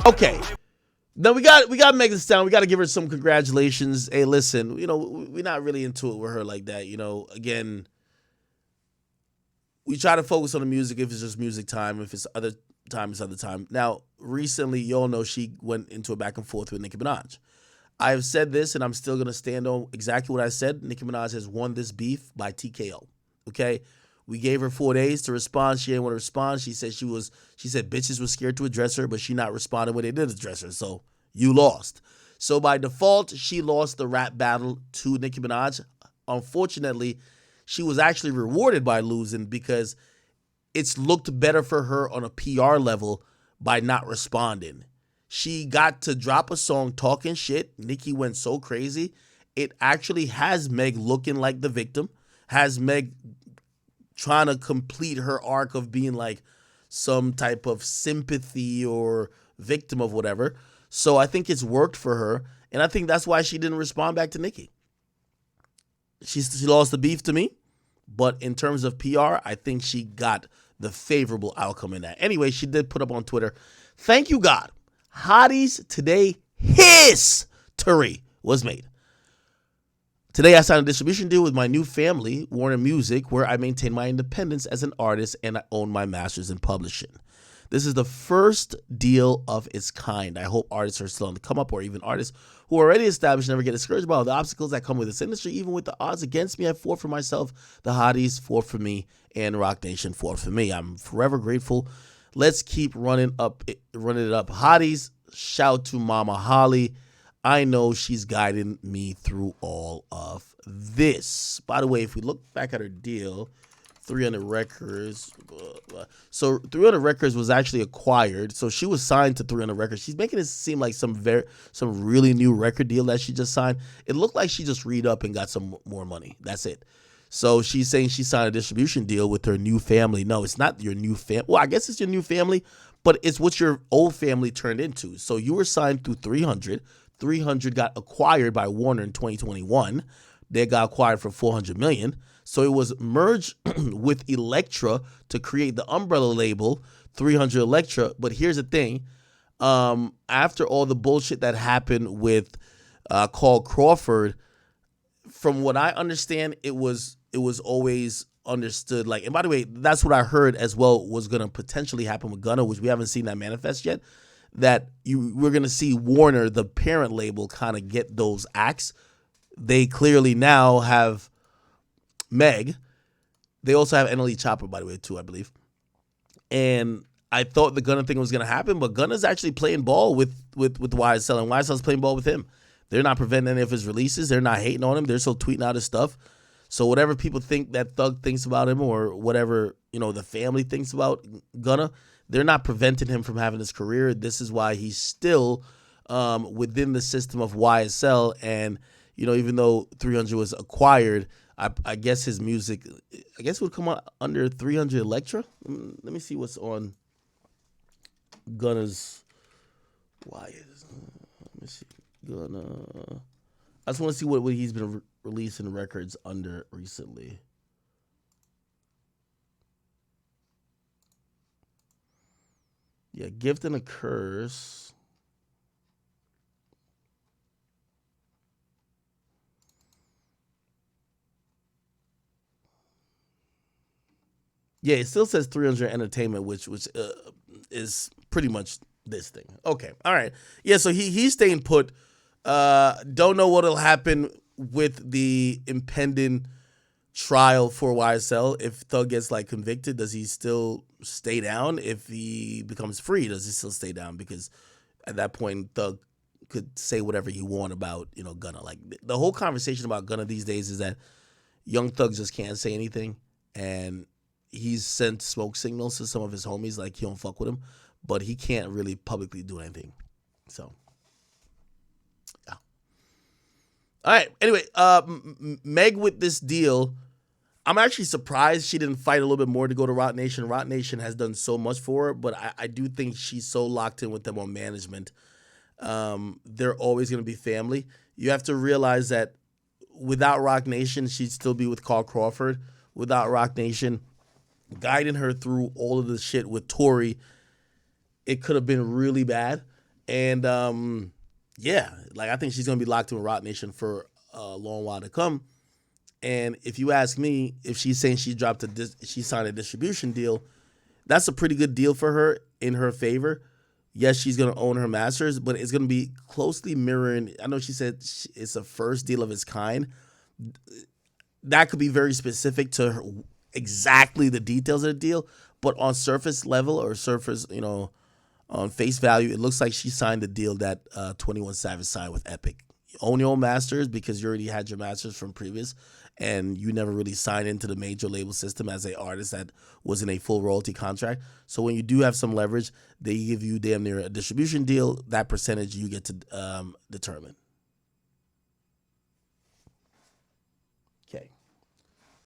Okay. Then we got Megan Thee Stallion. We got to give her some congratulations. Hey, listen, we're not really into it with her like that. Again, we try to focus on the music if it's just music time. If it's other time, it's other time. Now, recently, you all know she went into a back and forth with Nicki Minaj. I have said this, and I'm still going to stand on exactly what I said. Nicki Minaj has won this beef by TKO. Okay? We gave her 4 days to respond. She didn't want to respond. She said bitches were scared to address her, but she not responding when they did address her. So you lost. So by default, she lost the rap battle to Nicki Minaj. Unfortunately, she was actually rewarded by losing because it's looked better for her on a PR level by not responding. She got to drop a song talking shit. Nicki went so crazy. It actually has Meg looking like the victim, has Meg trying to complete her arc of being like some type of sympathy or victim of whatever. So I think it's worked for her, and I think that's why she didn't respond back to Nicki. She lost the beef to me, but in terms of PR, I think she got the favorable outcome in that. Anyway, she did put up on Twitter, "Thank you, God. Hotties today, history was made. Today, I signed a distribution deal with my new family, Warner Music, where I maintain my independence as an artist and I own my masters in publishing. This is the first deal of its kind. I hope artists are still on the come up, or even artists who are already established never get discouraged by all the obstacles that come with this industry. Even with the odds against me, I fought for myself. The Hotties fought for me, and Rock Nation fought for me. I'm forever grateful. Let's keep running it up. Hotties, shout to Mama Holly. I know she's guiding me through all of this." By the way, if we look back at her deal, 300 Records. So 300 Records was actually acquired. So she was signed to 300 Records. She's making it seem like some really new record deal that she just signed. It looked like she just re-upped and got some more money. That's it. So she's saying she signed a distribution deal with her new family. No, it's not your new family. Well, I guess it's your new family, but it's what your old family turned into. So you were signed through 300. 300 got acquired by Warner in 2021. They got acquired for $400 million. So it was merged with Elektra to create the umbrella label 300 Elektra. But here's the thing. After all the bullshit that happened with Carl Crawford, from what I understand, it was always understood. Like, and by the way, that's what I heard as well was going to potentially happen with Gunna, which we haven't seen that manifest yet. That we're going to see Warner, the parent label, kind of get those acts. They clearly now have Meg. They also have NLE Chopper, by the way, too, I believe. And I thought the Gunna thing was going to happen, but Gunna's actually playing ball with YSL, and YSL's playing ball with him. They're not preventing any of his releases. They're not hating on him. They're still tweeting out his stuff. So whatever people think that Thug thinks about him, or whatever, the family thinks about Gunna, they're not preventing him from having his career. This is why he's still within the system of YSL. And, even though 300 was acquired, I guess his music, would come out under 300 Elektra. Let me see what's on Gunna's. Let me see. Gunna. I just want to see what he's been releasing records under recently. Yeah, Gift and a Curse. Yeah, it still says 300 Entertainment, which is pretty much this thing. Okay, all right. Yeah, so he's staying put. Don't know what'll happen with the impending trial for YSL. If Thug gets convicted, does he still stay down? If he becomes free, does he still stay down? Because at that point, Thug could say whatever he want about Gunna. Like, the whole conversation about Gunna these days is that Young Thug just can't say anything, and he's sent smoke signals to some of his homies like he don't fuck with him, but he can't really publicly do anything. So, yeah. All right. Anyway, Meg with this deal, I'm actually surprised she didn't fight a little bit more to go to Roc Nation. Roc Nation has done so much for her, but I do think she's so locked in with them on management. They're always going to be family. You have to realize that without Roc Nation, she'd still be with Carl Crawford. Without Roc Nation, guiding her through all of the shit with Tori. It could have been really bad. And yeah, like I think she's gonna be locked in with Rock Nation for a long while to come. And if you ask me, if she's saying she signed a distribution deal, that's a pretty good deal for her in her favor. Yes, she's gonna own her masters, but it's gonna be closely mirroring. I know she said it's a first deal of its kind. That could be very specific to her, exactly the details of the deal, but on surface level or surface, on face value, it looks like she signed the deal that 21 Savage signed with Epic. You own your own masters because you already had your masters from previous, and you never really signed into the major label system as an artist that was in a full royalty contract. So when you do have some leverage, they give you damn near a distribution deal. That percentage you get to determine.